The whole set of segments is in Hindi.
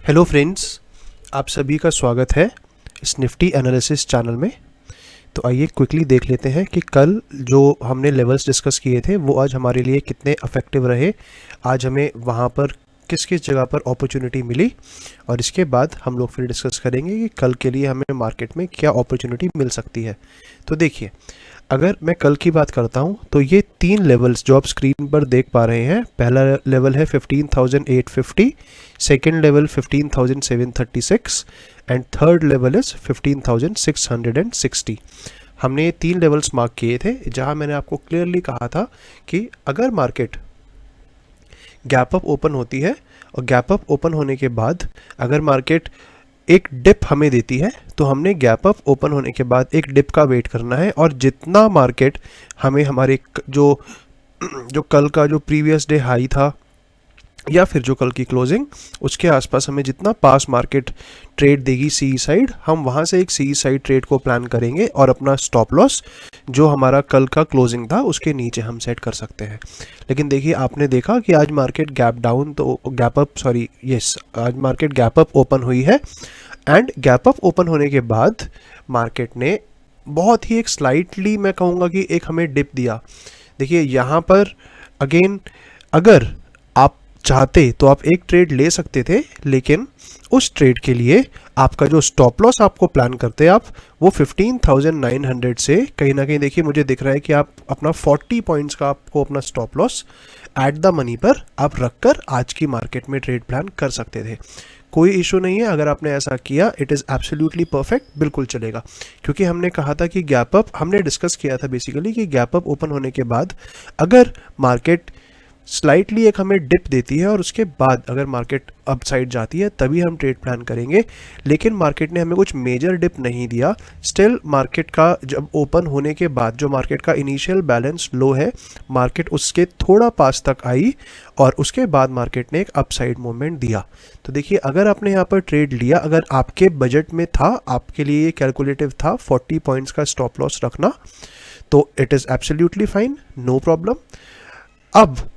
हेलो फ्रेंड्स, आप सभी का स्वागत है इस निफ्टी एनालिसिस चैनल में। तो आइए क्विकली देख लेते हैं कि कल जो हमने लेवल्स डिस्कस किए थे वो आज हमारे लिए कितने अफेक्टिव रहे, आज हमें वहाँ पर किस किस जगह पर अपॉर्चुनिटी मिली, और इसके बाद हम लोग फिर डिस्कस करेंगे कि कल के लिए हमें मार्केट में क्या अपॉर्चुनिटी मिल सकती है। तो देखिए, अगर मैं कल की बात करता हूं तो ये तीन लेवल्स जो आप स्क्रीन पर देख पा रहे हैं, पहला लेवल है 15,850, second level 15,736 and third level is 15,660। हमने ये तीन लेवल्स मार्क किए थे जहां मैंने आपको क्लियरली कहा था कि अगर मार्केट गैप अप ओपन होती है और गैप अप ओपन होने के बाद अगर मार्केट एक डिप हमें देती है तो हमने गैप अप ओपन होने के बाद एक डिप का वेट करना है, और जितना मार्केट हमें हमारे जो कल का जो प्रीवियस डे हाई था या फिर जो कल की क्लोजिंग उसके आसपास हमें जितना पास मार्केट ट्रेड देगी सी साइड, हम वहाँ से एक सी साइड ट्रेड को प्लान करेंगे और अपना स्टॉप लॉस जो हमारा कल का क्लोजिंग था उसके नीचे हम सेट कर सकते हैं। लेकिन देखिए, आपने देखा कि आज मार्केट आज मार्केट गैप अप ओपन हुई है, एंड गैप अप ओपन होने के बाद मार्केट ने बहुत ही एक स्लाइटली, मैं कहूँगा कि एक हमें डिप दिया। देखिए यहाँ पर अगेन, अगर आप चाहते तो आप एक ट्रेड ले सकते थे, लेकिन उस ट्रेड के लिए आपका जो स्टॉप लॉस आपको प्लान करते आप वो 15,900 से कहीं ना कहीं, देखिए मुझे दिख रहा है कि आप अपना 40 पॉइंट्स का आपको अपना stop loss at the money पर आप रखकर आज की मार्केट में ट्रेड प्लान कर सकते थे। कोई इशू नहीं है, अगर आपने ऐसा किया इट इज़ एब्सोल्युटली परफेक्ट, बिल्कुल चलेगा। क्योंकि हमने कहा था कि गैप अप, हमने डिस्कस किया था बेसिकली कि गैप अप ओपन होने के बाद अगर मार्केट स्लाइटली एक हमें डिप देती है और उसके बाद अगर मार्केट अपसाइड जाती है तभी हम ट्रेड प्लान करेंगे। लेकिन मार्केट ने हमें कुछ मेजर डिप नहीं दिया। स्टिल मार्केट का जब ओपन होने के बाद जो मार्केट का इनिशियल बैलेंस लो है, मार्केट उसके थोड़ा पास तक आई और उसके बाद मार्केट ने एक अपसाइड मूवमेंट दिया। तो देखिए, अगर आपने यहाँ पर ट्रेड लिया, अगर आपके बजट में था, आपके लिए ये कैलकुलेटिव था 40 पॉइंट्स का स्टॉप लॉस रखना, तो it is absolutely fine, no problem. अब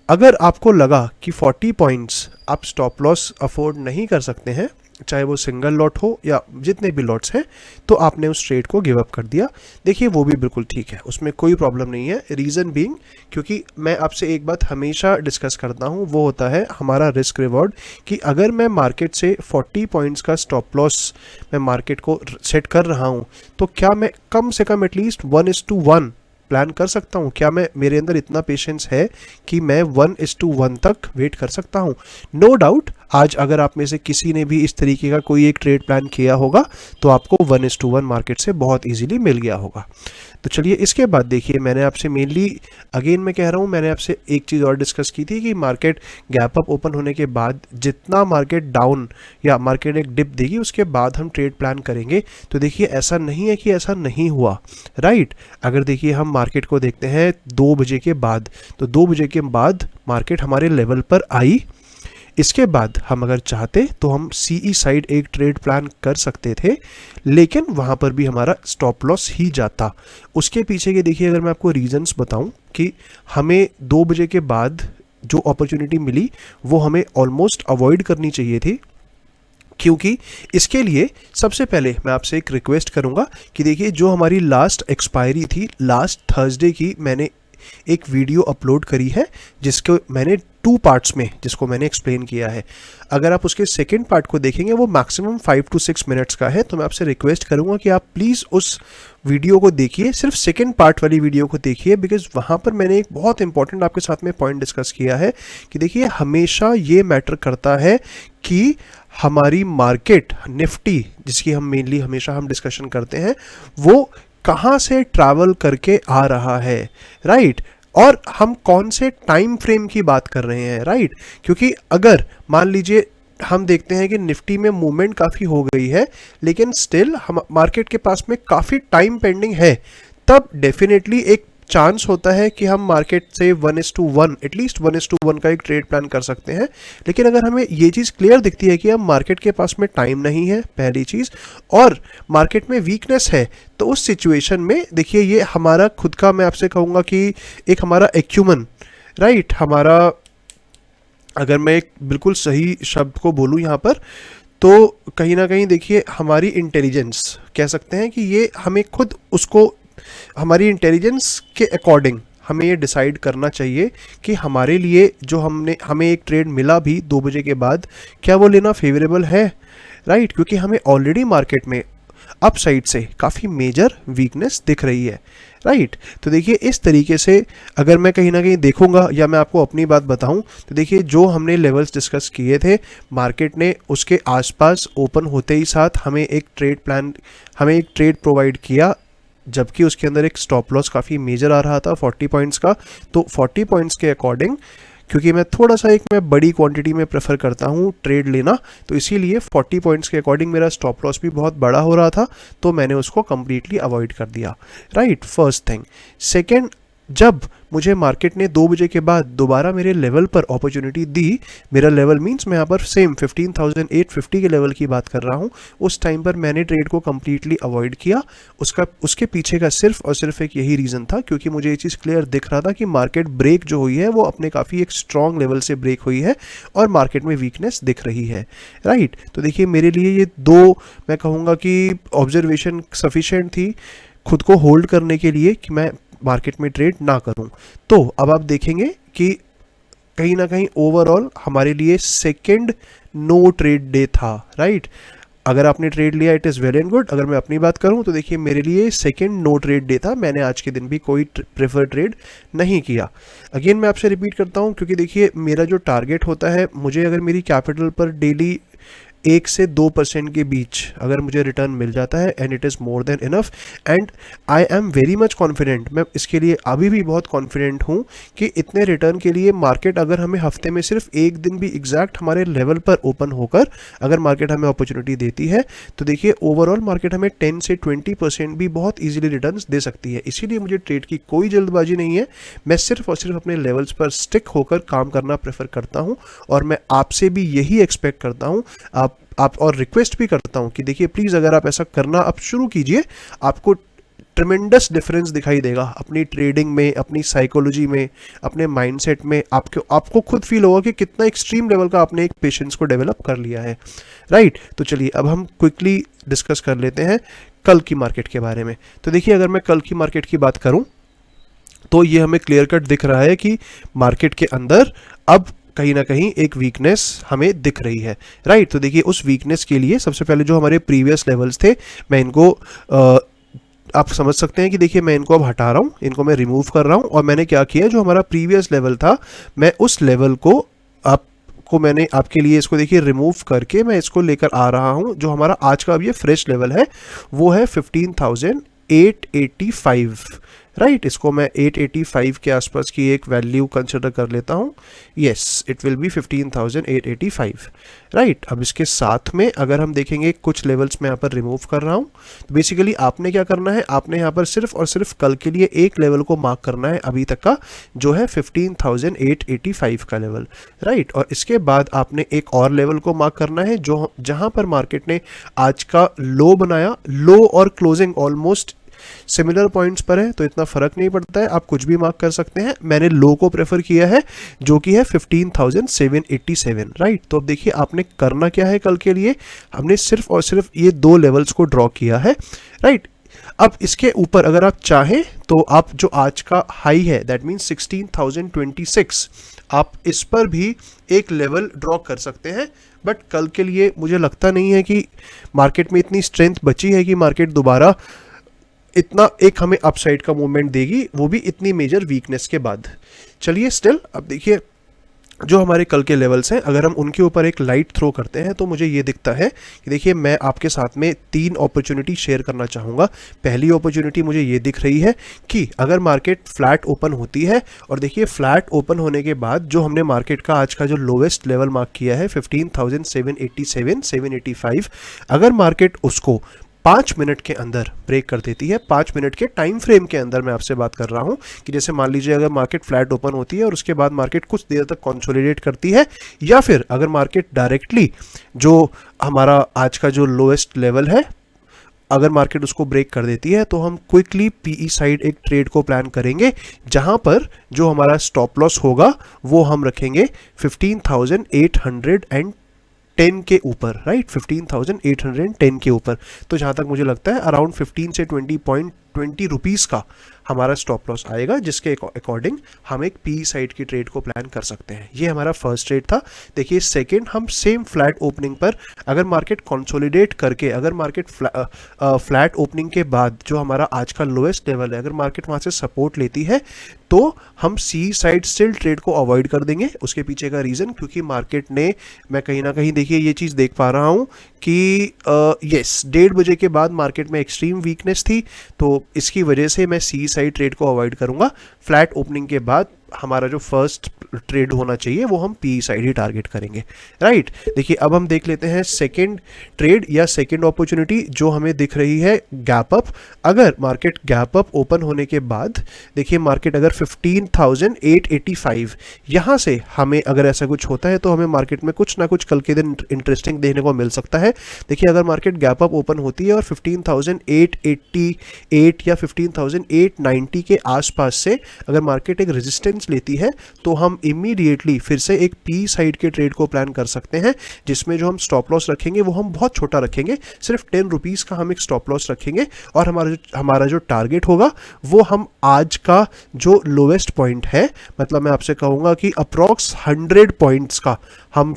अगर आपको लगा कि 40 पॉइंट्स आप स्टॉप लॉस अफोर्ड नहीं कर सकते हैं, चाहे वो सिंगल लॉट हो या जितने भी लॉट्स हैं, तो आपने उस ट्रेड को गिव अप कर दिया। देखिए, वो भी बिल्कुल ठीक है, उसमें कोई प्रॉब्लम नहीं है। रीज़न बीइंग, क्योंकि मैं आपसे एक बात हमेशा डिस्कस करता हूँ, वो होता है हमारा रिस्क रिवॉर्ड, कि अगर मैं मार्केट से 40 पॉइंट्स का स्टॉप लॉस मैं मार्केट को सेट कर रहा हूँ, तो क्या मैं कम से कम एटलीस्ट 1:1 प्लान कर सकता हूँ? क्या मैं, मेरे अंदर इतना पेशेंस है कि मैं 1:1 तक वेट कर सकता हूँ? नो डाउट, आज अगर आप में से किसी ने भी इस तरीके का कोई एक ट्रेड प्लान किया होगा तो आपको 1:1 मार्केट से बहुत इजीली मिल गया होगा। तो चलिए, इसके बाद देखिए, मैंने आपसे मेनली, अगेन मैं कह रहा हूँ, मैंने आपसे एक चीज़ और डिस्कस की थी कि मार्केट गैप अप ओपन होने के बाद जितना मार्केट डाउन या मार्केट एक डिप देगी उसके बाद हम ट्रेड प्लान करेंगे। तो देखिए, ऐसा नहीं है कि ऐसा नहीं हुआ, राइट। अगर देखिए हम मार्केट को देखते हैं 2 बजे के बाद, तो 2 बजे के बाद मार्केट हमारे लेवल पर आई। इसके बाद हम अगर चाहते तो हम सीई साइड एक ट्रेड प्लान कर सकते थे, लेकिन वहाँ पर भी हमारा स्टॉप लॉस ही जाता। उसके पीछे के देखिए, अगर मैं आपको रीजंस बताऊं कि हमें 2 बजे के बाद जो अपॉर्चुनिटी मिली वो हमें ऑलमोस्ट अवॉइड करनी चाहिए थी, क्योंकि इसके लिए सबसे पहले मैं आपसे एक रिक्वेस्ट करूंगा कि देखिए, जो हमारी लास्ट एक्सपायरी थी, लास्ट थर्सडे की मैंने एक वीडियो अपलोड करी है जिसको मैंने 2 पार्ट्स में जिसको मैंने एक्सप्लेन किया है। अगर आप उसके सेकेंड पार्ट को देखेंगे वो मैक्सिमम 5 to 6 मिनट्स का है, तो मैं आपसे रिक्वेस्ट करूंगा कि आप प्लीज़ उस वीडियो को देखिए, सिर्फ सेकेंड पार्ट वाली वीडियो को देखिए, बिकॉज वहाँ पर मैंने एक बहुत इंपॉर्टेंट आपके साथ में पॉइंट डिस्कस किया है कि देखिए, हमेशा ये मैटर करता है कि हमारी मार्केट निफ्टी, जिसकी हम मेनली हमेशा हम डिस्कशन करते हैं, वो कहाँ से ट्रैवल करके आ रहा है, राइट, और हम कौन से टाइम फ्रेम की बात कर रहे हैं, राइट। क्योंकि अगर मान लीजिए हम देखते हैं कि निफ्टी में मूवमेंट काफ़ी हो गई है, लेकिन स्टिल हम मार्केट के पास में काफ़ी टाइम पेंडिंग है, तब डेफिनेटली एक चांस होता है कि हम मार्केट से 1:1 एटलीस्ट 1:1 का एक ट्रेड प्लान कर सकते हैं। लेकिन अगर हमें ये चीज़ क्लियर दिखती है कि हम मार्केट के पास में टाइम नहीं है, पहली चीज़, और मार्केट में वीकनेस है, तो उस सिचुएशन में देखिए, ये हमारा खुद का, मैं आपसे कहूँगा कि एक हमारा एक्यूमन, राइट, हमारा अगर मैं एक बिल्कुल सही शब्द को बोलूँ यहाँ पर, तो कहीं ना कहीं देखिए हमारी इंटेलिजेंस कह सकते हैं कि ये हमें खुद उसको, हमारी इंटेलिजेंस के अकॉर्डिंग हमें ये डिसाइड करना चाहिए कि हमारे लिए जो हमें एक ट्रेड मिला भी 2 बजे के बाद, क्या वो लेना फेवरेबल है, राइट? क्योंकि हमें ऑलरेडी मार्केट में अप साइड से काफ़ी मेजर वीकनेस दिख रही है, राइट? तो देखिए इस तरीके से अगर मैं कहीं ना कहीं देखूंगा या मैं आपको अपनी बात बताऊं, तो देखिए जो हमने लेवल्स डिस्कस किए थे, मार्केट ने उसके आसपास ओपन होते ही साथ हमें एक ट्रेड प्रोवाइड किया, जबकि उसके अंदर एक स्टॉप लॉस काफ़ी मेजर आ रहा था 40 पॉइंट्स का। तो 40 पॉइंट्स के अकॉर्डिंग, क्योंकि मैं थोड़ा सा मैं बड़ी क्वांटिटी में प्रेफर करता हूँ ट्रेड लेना, तो इसीलिए 40 पॉइंट्स के अकॉर्डिंग मेरा स्टॉप लॉस भी बहुत बड़ा हो रहा था, तो मैंने उसको कम्प्लीटली अवॉइड कर दिया, राइट? First thing. सेकेंड, जब मुझे मार्केट ने 2 बजे के बाद दोबारा मेरे लेवल पर अपॉर्चुनिटी दी, मेरा लेवल मींस मैं यहाँ पर सेम 15,850 के लेवल की बात कर रहा हूँ, उस टाइम पर मैंने ट्रेड को कम्प्लीटली अवॉइड किया। उसके पीछे का सिर्फ और सिर्फ एक यही रीज़न था, क्योंकि मुझे ये चीज़ क्लियर दिख रहा था कि मार्केट ब्रेक जो हुई है वो अपने काफ़ी एक स्ट्रॉन्ग लेवल से ब्रेक हुई है और मार्केट में वीकनेस दिख रही है, राइट? तो देखिए मेरे लिए ये दो, मैं कहूँगा कि ऑब्जर्वेशन सफिशिएंट थी खुद को होल्ड करने के लिए कि मैं मार्केट में ट्रेड ना करूं। तो अब आप देखेंगे कि कहीं ना कहीं ओवरऑल हमारे लिए सेकंड नो ट्रेड डे था, राइट? अगर आपने ट्रेड लिया it is well and good. अगर मैं अपनी बात करूं तो देखिए मेरे लिए सेकंड नो ट्रेड डे था, मैंने आज के दिन भी कोई प्रेफर ट्रेड नहीं किया। अगेन मैं आपसे रिपीट करता हूं, क्योंकि देखिए मेरा जो टारगेट होता है, मुझे अगर मेरी कैपिटल पर डेली 1 से 2% के बीच अगर मुझे रिटर्न मिल जाता है, and it is more than enough, and I am very much confident, मैं इसके लिए अभी भी बहुत कॉन्फिडेंट हूँ कि इतने रिटर्न के लिए मार्केट अगर हमें हफ्ते में सिर्फ एक दिन भी एग्जैक्ट हमारे लेवल पर ओपन होकर अगर मार्केट हमें अपॉर्चुनिटी देती है, तो देखिए ओवरऑल मार्केट हमें 10 से 20% भी बहुत ईजिली रिटर्न दे सकती है। इसीलिए मुझे ट्रेड की कोई जल्दबाजी नहीं है, मैं सिर्फ और सिर्फ अपने लेवल्स पर स्टिक होकर काम करना प्रेफर करता हूँ, और मैं आपसे भी यही एक्सपेक्ट करता हूँ, आप और रिक्वेस्ट भी करता हूं कि देखिए प्लीज़ अगर आप ऐसा करना आप शुरू कीजिए, आपको ट्रिमेंडस डिफरेंस दिखाई देगा अपनी ट्रेडिंग में, अपनी साइकोलॉजी में, अपने माइंडसेट में। आपको खुद फील होगा कि कितना एक्सट्रीम लेवल का आपने एक पेशेंस को डेवलप कर लिया है, राइट? तो चलिए अब हम क्विकली डिस्कस कर लेते हैं कल की मार्केट के बारे में। तो देखिए अगर मैं कल की मार्केट की बात करूं तो ये हमें क्लियर कट दिख रहा है कि मार्केट के अंदर अब कहीं ना कहीं एक वीकनेस हमें दिख रही है, राइट? तो देखिए उस वीकनेस के लिए सबसे पहले जो हमारे प्रीवियस लेवल्स थे, मैं इनको आप समझ सकते हैं कि देखिए मैं इनको अब हटा रहा हूँ, इनको मैं रिमूव कर रहा हूँ, और मैंने क्या किया, जो हमारा प्रीवियस लेवल था मैं उस लेवल को मैंने आपके लिए इसको देखिए रिमूव करके मैं इसको लेकर आ रहा हूँ। जो हमारा आज का अब ये फ्रेश लेवल है वो है 15,885, राइट? इसको मैं 885 के आसपास की एक वैल्यू कंसिडर कर लेता हूँ। Yes, it will be 15,885, right? अब इसके साथ में अगर हम देखेंगे कुछ लेवल्स मैं यहाँ पर रिमूव कर रहा हूँ, तो बेसिकली आपने क्या करना है, आपने यहाँ पर सिर्फ और सिर्फ कल के लिए एक लेवल को मार्क करना है अभी तक का, जो है 15,885 का लेवल, राइट? और इसके बाद आपने एक और लेवल को मार्क करना है जो जहाँ पर मार्केट ने आज का लो बनाया, लो और क्लोजिंग ऑलमोस्ट सिमिलर पॉइंट्स पर है, तो इतना फर्क नहीं पड़ता है, आप कुछ भी मार्क कर सकते हैं। मैंने लो को प्रेफर किया है जो कि है 15,787, राइट? तो अब देखिए आपने करना क्या है, कल के लिए हमने सिर्फ और सिर्फ ये दो लेवल्स को ड्रॉ किया है, राइट? अब इसके ऊपर अगर आप चाहें तो आप जो आज का हाई है दैट मीन्स 16,026, आप इस पर भी एक लेवल ड्रॉ कर सकते हैं, बट कल के लिए मुझे लगता नहीं है कि मार्केट में इतनी स्ट्रेंथ बची है कि मार्केट दोबारा इतना एक हमें अपसाइड का मूवमेंट देगी, वो भी इतनी मेजर वीकनेस के बाद। चलिए स्टिल अब देखिए जो हमारे कल के लेवल्स हैं, अगर हम उनके ऊपर एक लाइट थ्रो करते हैं तो मुझे ये दिखता है कि देखिए मैं आपके साथ में 3 अपॉर्चुनिटी शेयर करना चाहूँगा। पहली अपॉर्चुनिटी मुझे ये दिख रही है कि अगर मार्केट फ्लैट ओपन होती है, और देखिए फ्लैट ओपन होने के बाद जो हमने मार्केट का आज का जो लोवेस्ट लेवल मार्क किया है 15,787 785, अगर मार्केट उसको 5 मिनट के अंदर ब्रेक कर देती है, 5 मिनट के टाइम फ्रेम के अंदर मैं आपसे बात कर रहा हूं कि जैसे मान लीजिए अगर मार्केट फ्लैट ओपन होती है और उसके बाद मार्केट कुछ देर तक कंसोलिडेट करती है, या फिर अगर मार्केट डायरेक्टली जो हमारा आज का जो लोएस्ट लेवल है अगर मार्केट उसको ब्रेक कर देती है तो हम क्विकली पीई साइड एक ट्रेड को प्लान करेंगे, जहां पर जो हमारा स्टॉप लॉस होगा वो हम रखेंगे 15,810 के ऊपर, राइट, 15,810 के ऊपर। तो जहां तक मुझे लगता है अराउंड 15 से 20 रुपीज़ का हमारा स्टॉप लॉस आएगा, जिसके अकॉर्डिंग हम एक पी साइड की ट्रेड को प्लान कर सकते हैं। ये हमारा फर्स्ट ट्रेड था। देखिए सेकंड, हम सेम फ्लैट ओपनिंग पर अगर मार्केट कंसोलिडेट करके, अगर मार्केट फ्लैट ओपनिंग के बाद जो हमारा आज का लोएस्ट लेवल है, अगर मार्केट वहाँ से सपोर्ट लेती है तो हम सी साइड स्टिल ट्रेड को अवॉइड कर देंगे। उसके पीछे का रीज़न, क्योंकि मार्केट ने, मैं कहीं ना कहीं देखिए ये चीज़ देख पा रहा हूँ कि यस 1:30 बजे के बाद मार्केट में एक्सट्रीम वीकनेस थी, तो इसकी वजह से मैं सी साइड ट्रेड को अवॉइड करूंगा। फ्लैट ओपनिंग के बाद हमारा जो फर्स्ट ट्रेड होना चाहिए वो हम पी साइड ही टारगेट करेंगे, राइट। देखिए अब हम देख लेते हैं सेकंड ट्रेड या सेकंड अपॉर्चुनिटी जो हमें दिख रही है, गैप अप। अगर मार्केट गैप अप ओपन होने के बाद, देखिए मार्केट अगर 15,885 यहाँ से हमें अगर ऐसा कुछ होता है तो हमें मार्केट में कुछ ना कुछ कल के दिन इंटरेस्टिंग देखने को मिल सकता है। देखिए अगर मार्केट गैप अप ओपन होती है और 15,888 या 15,890 के आसपास से अगर मार्केट एक रेजिस्टेंस लेती है तो हम इमीडिएटली फिर से एक पी साइड के ट्रेड को प्लान कर सकते हैं, जिसमें जो हम स्टॉप लॉस रखेंगे वो हम बहुत छोटा रखेंगे, सिर्फ 10 रुपीज़ का हम एक स्टॉप लॉस रखेंगे। और हमारा जो टारगेट होगा वो हम आज का जो लोएस्ट पॉइंट है, मतलब मैं आपसे कहूंगा कि अप्रॉक्स 100 पॉइंट्स का हम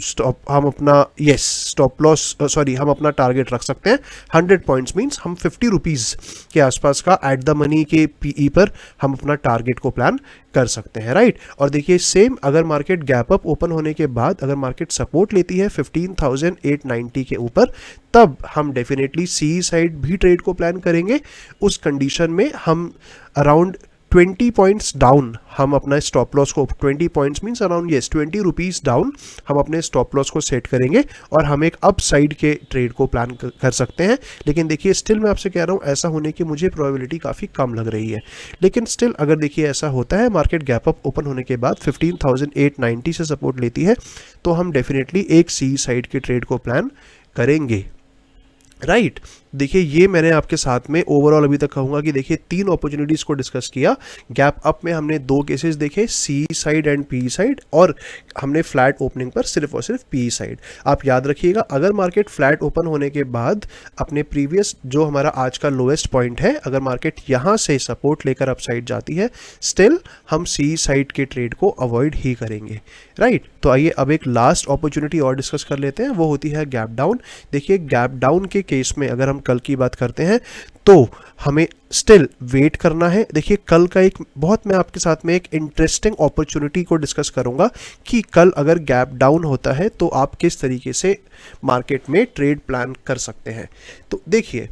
अपना स्टॉप लॉस हम अपना टारगेट रख सकते हैं। 100 पॉइंट्स मींस हम 50 रुपीज़ के आसपास का एट द मनी के पीई पर हम अपना टारगेट को प्लान कर सकते हैं, राइट। और देखिए सेम, अगर मार्केट गैप अप ओपन होने के बाद अगर मार्केट सपोर्ट लेती है 15,890 के ऊपर, तब हम डेफिनेटली सी साइड भी ट्रेड को प्लान करेंगे। उस कंडीशन में हम अराउंड 20 पॉइंट्स डाउन हम अपना स्टॉप लॉस को, 20 points means around 20 rupees down हम अपने स्टॉप लॉस को सेट करेंगे और हम एक अप साइड के ट्रेड को प्लान कर सकते हैं। लेकिन देखिए स्टिल मैं आपसे कह रहा हूँ ऐसा होने की मुझे प्रोबेबिलिटी काफ़ी कम लग रही है, लेकिन स्टिल अगर देखिए ऐसा होता है, मार्केट गैप अप ओपन होने के बाद 15,890 से सपोर्ट लेती है तो हम डेफिनेटली एक सी साइड के ट्रेड को प्लान करेंगे, राइट। देखिए ये मैंने आपके साथ में ओवरऑल अभी तक कहूँगा कि देखिए 3 अपॉर्चुनिटीज़ को डिस्कस किया। गैप अप में हमने 2 केसेस देखे, सी साइड एंड पी साइड, और हमने फ्लैट ओपनिंग पर सिर्फ और सिर्फ पी साइड। आप याद रखिएगा, अगर मार्केट फ्लैट ओपन होने के बाद अपने प्रीवियस जो हमारा आज का लोएस्ट पॉइंट है, अगर मार्केट यहाँ से सपोर्ट लेकर अप साइड जाती है, स्टिल हम सी साइड के ट्रेड को अवॉइड ही करेंगे, राइट। तो आइए अब एक लास्ट अपॉर्चुनिटी और डिस्कस कर लेते हैं, वो होती है गैप डाउन। देखिए गैप डाउन के केस में अगर हम कल की बात करते हैं तो हमें स्टिल वेट करना है। देखिए कल का एक बहुत, मैं आपके साथ में एक इंटरेस्टिंग अपॉर्चुनिटी को डिस्कस करूंगा कि कल अगर गैप डाउन होता है तो आप किस तरीके से मार्केट में ट्रेड प्लान कर सकते हैं। तो देखिए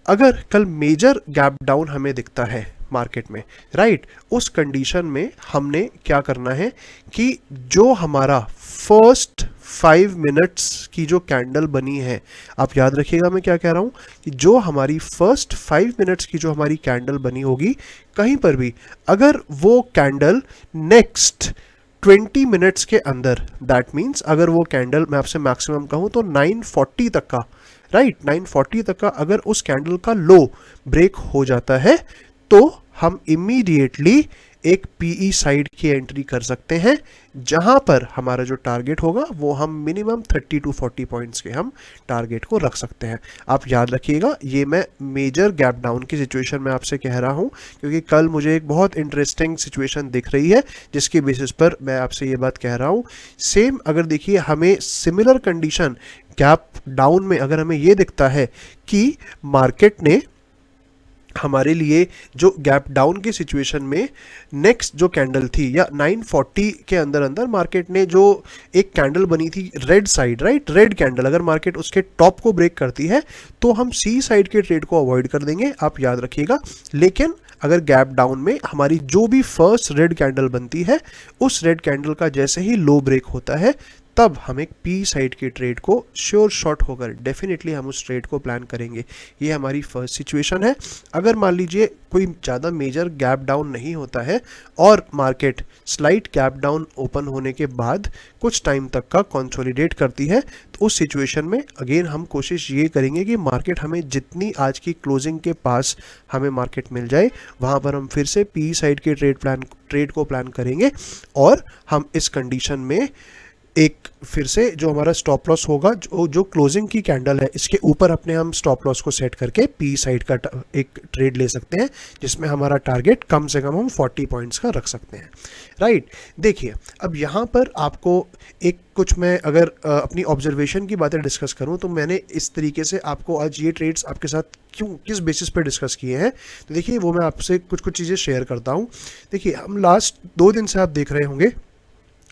अगर कल मेजर गैप डाउन हमें दिखता है मार्केट में, राइट, उस कंडीशन में हमने क्या करना है कि जो हमारा फर्स्ट 5 मिनट्स की जो कैंडल बनी है, आप याद रखिएगा मैं क्या कह रहा हूं, कि जो हमारी फर्स्ट 5 मिनट्स की जो हमारी कैंडल बनी होगी, कहीं पर भी अगर वो कैंडल नेक्स्ट 20 मिनट्स के अंदर, दैट मीन्स अगर वो कैंडल मैं आपसे मैक्सिमम कहूं तो 940 तक का, राइट, 940 तक का अगर उस कैंडल का लो ब्रेक हो जाता है तो हम इमीडिएटली एक पीई साइड की एंट्री कर सकते हैं, जहां पर हमारा जो टारगेट होगा वो हम मिनिमम 30 to 40 पॉइंट्स के हम टारगेट को रख सकते हैं। आप याद रखिएगा, ये मैं मेजर गैप डाउन की सिचुएशन में आपसे कह रहा हूं, क्योंकि कल मुझे एक बहुत इंटरेस्टिंग सिचुएशन दिख रही है जिसके बेसिस पर मैं आपसे ये बात कह रहा हूं। सेम अगर देखिए हमें सिमिलर कंडीशन गैप डाउन में अगर हमें ये दिखता है कि मार्केट ने हमारे लिए जो गैप डाउन की सिचुएशन में नेक्स्ट जो कैंडल थी या 940 के अंदर अंदर मार्केट ने जो एक कैंडल बनी थी red side, right, red candle, अगर मार्केट उसके टॉप को ब्रेक करती है तो हम सी साइड के ट्रेड को अवॉइड कर देंगे, आप याद रखिएगा। लेकिन अगर गैप डाउन में हमारी जो भी फर्स्ट रेड कैंडल बनती है, उस रेड कैंडल का जैसे ही लो ब्रेक होता है तब हम एक पी साइड की ट्रेड को श्योर शॉट होकर डेफिनेटली हम उस ट्रेड को प्लान करेंगे। ये हमारी फर्स्ट सिचुएशन है। अगर मान लीजिए कोई ज़्यादा मेजर गैप डाउन नहीं होता है और market slight gap down open होने के बाद कुछ टाइम तक का कंसोलिडेट करती है, तो उस सिचुएशन में अगेन हम कोशिश ये करेंगे कि मार्केट हमें जितनी आज की क्लोजिंग के पास हमें मार्केट मिल जाए, वहाँ पर हम फिर से पी साइड के ट्रेड को प्लान करेंगे और हम इस कंडीशन में एक फिर से जो हमारा स्टॉप लॉस होगा, जो क्लोजिंग की कैंडल है इसके ऊपर अपने हम स्टॉप लॉस को सेट करके पी साइड का एक ट्रेड ले सकते हैं, जिसमें हमारा टारगेट कम से कम हम 40 पॉइंट्स का रख सकते हैं। राइट, देखिए अब यहाँ पर आपको एक कुछ मैं अगर अपनी ऑब्जर्वेशन की बातें डिस्कस करूँ तो मैंने इस तरीके से आपको आज ये ट्रेड्स आपके साथ किस बेसिस पे डिस्कस किए हैं, तो देखिए वो मैं आपसे कुछ चीज़ें शेयर करता हूँ। देखिए हम लास्ट 2 दिन से आप देख रहे होंगे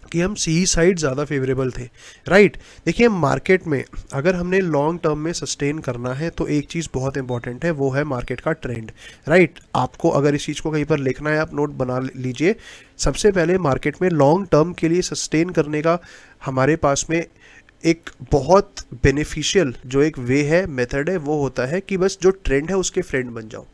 कि हम सी साइड ज़्यादा फेवरेबल थे। राइट, देखिए मार्केट में अगर हमने लॉन्ग टर्म में सस्टेन करना है तो एक चीज़ बहुत इंपॉर्टेंट है, वो है मार्केट का ट्रेंड। राइट, आपको अगर इस चीज़ को कहीं पर लिखना है आप नोट बना लीजिए। सबसे पहले मार्केट में लॉन्ग टर्म के लिए सस्टेन करने का हमारे पास में एक बहुत बेनिफिशियल जो एक वे है, मेथड है, वो होता है कि बस जो ट्रेंड है उसके फ्रेंड बन जाओ।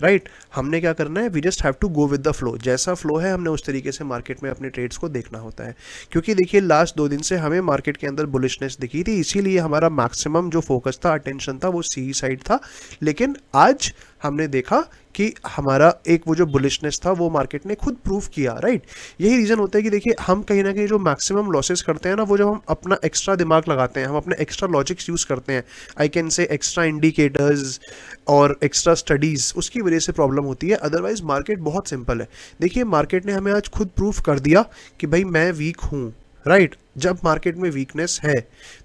राइट, हमने क्या करना है, we just have to go with the flow. जैसा फ्लो है हमने उस तरीके से मार्केट में अपने ट्रेड्स को देखना होता है। क्योंकि देखिए लास्ट 2 दिन से हमें मार्केट के अंदर बुलिशनेस दिखी थी, इसीलिए हमारा मैक्सिमम जो फोकस था, अटेंशन था, वो सी साइड था। लेकिन आज हमने देखा कि हमारा एक वो जो बुलिशनेस था वो मार्केट ने खुद प्रूव किया। राइट, यही रीज़न होता है कि देखिए हम कहीं ना कहीं जो मैक्सिमम लॉसेस करते हैं ना, वो जब हम अपना एक्स्ट्रा दिमाग लगाते हैं, हम अपने एक्स्ट्रा लॉजिक्स यूज़ करते हैं, I can say extra indicators और एक्स्ट्रा स्टडीज़, उसकी वजह से प्रॉब्लम होती है। अदरवाइज मार्केट बहुत सिंपल है। देखिए मार्केट ने हमें आज खुद प्रूफ कर दिया कि भाई मैं वीक हूँ। राइट, जब मार्केट में वीकनेस है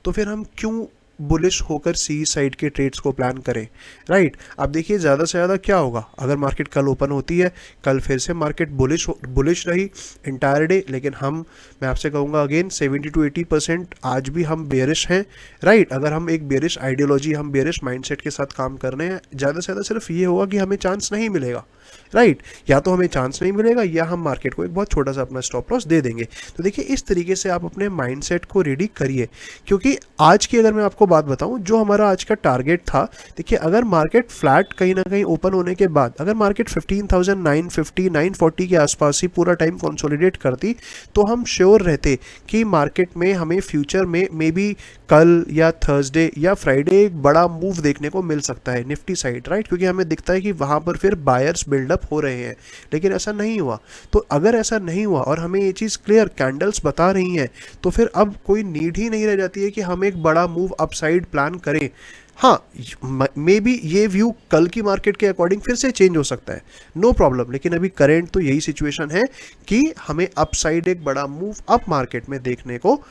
तो फिर हम क्यों बुलिश होकर सी साइड के ट्रेड्स को प्लान करें। राइट, अब देखिए ज़्यादा से ज़्यादा क्या होगा, अगर मार्केट कल ओपन होती है, कल फिर से मार्केट बुलिश रही इंटायर डे, लेकिन मैं आपसे कहूँगा अगेन 70 to 80% आज भी हम बेरिश हैं। राइट, अगर हम एक बेरिश आइडियोलॉजी, हम बेरिश माइंडसेट के साथ काम कर रहे हैं, ज़्यादा से ज़्यादा सिर्फ ये होगा कि हमें चांस नहीं मिलेगा। राइट, या तो हमें चांस नहीं मिलेगा या हम मार्केट को एक बहुत छोटा सा अपना स्टॉप लॉस दे देंगे। तो देखिए इस तरीके से आप अपने माइंडसेट को रेडी करिए, क्योंकि आज की अगर मैं आपको बात बताऊं, जो हमारा आज का टारगेट था, देखिए अगर मार्केट फ्लैट कहीं ना कहीं ओपन होने के बाद अगर मार्केट 15,950 940 के आसपास ही पूरा टाइम कंसोलिडेट करती, तो हम श्योर रहते कि मार्केट में हमें फ्यूचर में मे बी कल या थर्सडे या फ्राइडे एक बड़ा मूव देखने को मिल सकता है निफ्टी साइड। राइट, क्योंकि हमें दिखता है कि वहाँ पर फिर बायर्स बिल्डअप हो रहे हैं, लेकिन ऐसा नहीं हुआ। तो अगर ऐसा नहीं हुआ और हमें ये चीज़ क्लियर कैंडल्स बता रही हैं, तो फिर अब कोई नीड ही नहीं रह जाती है कि हम एक बड़ा मूव अपसाइड प्लान करें। हाँ, मे बी ये व्यू कल की मार्केट के अकॉर्डिंग फिर से चेंज हो सकता है, नो प्रॉब्लम, लेकिन अभी करेंट तो यही सिचुएशन है कि हमें अपसाइड एक बड़ा मूव अप मार्केट में देखने को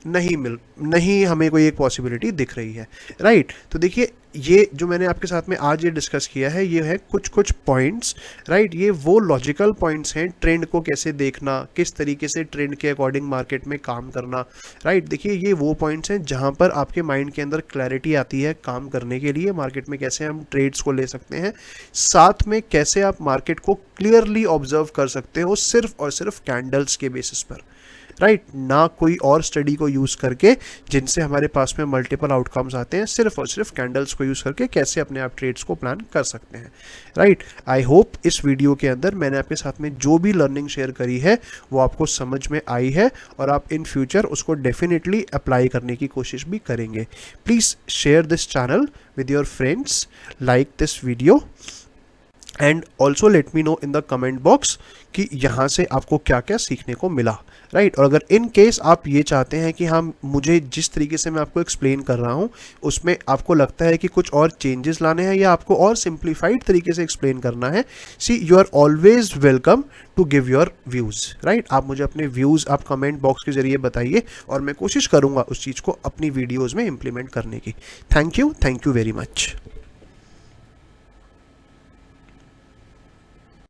नहीं हमें कोई एक पॉसिबिलिटी दिख रही है। राइट, तो देखिए ये जो मैंने आपके साथ में आज ये डिस्कस किया है, ये है कुछ पॉइंट्स। राइट, ये वो लॉजिकल पॉइंट्स हैं, ट्रेंड को कैसे देखना, किस तरीके से ट्रेंड के अकॉर्डिंग मार्केट में काम करना। राइट, देखिए ये वो पॉइंट्स हैं जहाँ पर आपके माइंड के अंदर क्लैरिटी आती है काम करने के लिए, मार्केट में कैसे हम ट्रेड्स को ले सकते हैं, साथ में कैसे आप मार्केट को क्लियरली ऑब्जर्व कर सकते हो सिर्फ और सिर्फ कैंडल्स के बेसिस पर। राइट, ना कोई और स्टडी को यूज़ करके जिनसे हमारे पास में मल्टीपल आउटकम्स आते हैं, सिर्फ और सिर्फ कैंडल्स को यूज़ करके कैसे अपने आप ट्रेड्स को प्लान कर सकते हैं। राइट, आई होप इस वीडियो के अंदर मैंने आपके साथ में जो भी लर्निंग शेयर करी है वो आपको समझ में आई है और आप इन फ्यूचर उसको डेफिनेटली अप्लाई करने की कोशिश भी करेंगे। Please share this channel with your friends, like this video and also let me know in the comment box कि यहाँ से आपको क्या क्या सीखने को मिला। राइट, और अगर इन केस आप ये चाहते हैं कि हम मुझे जिस तरीके से मैं आपको एक्सप्लेन कर रहा हूँ उसमें आपको लगता है कि कुछ और चेंजेस लाने हैं या आपको और सिंप्लीफाइड तरीके से एक्सप्लेन करना है, see you are always welcome to give your views. Right, आप मुझे अपने व्यूज़ आप कमेंट बॉक्स के जरिए बताइए और मैं कोशिश करूँगा उस चीज़ को अपनी वीडियोज़ में इम्प्लीमेंट करने की। Thank you very much.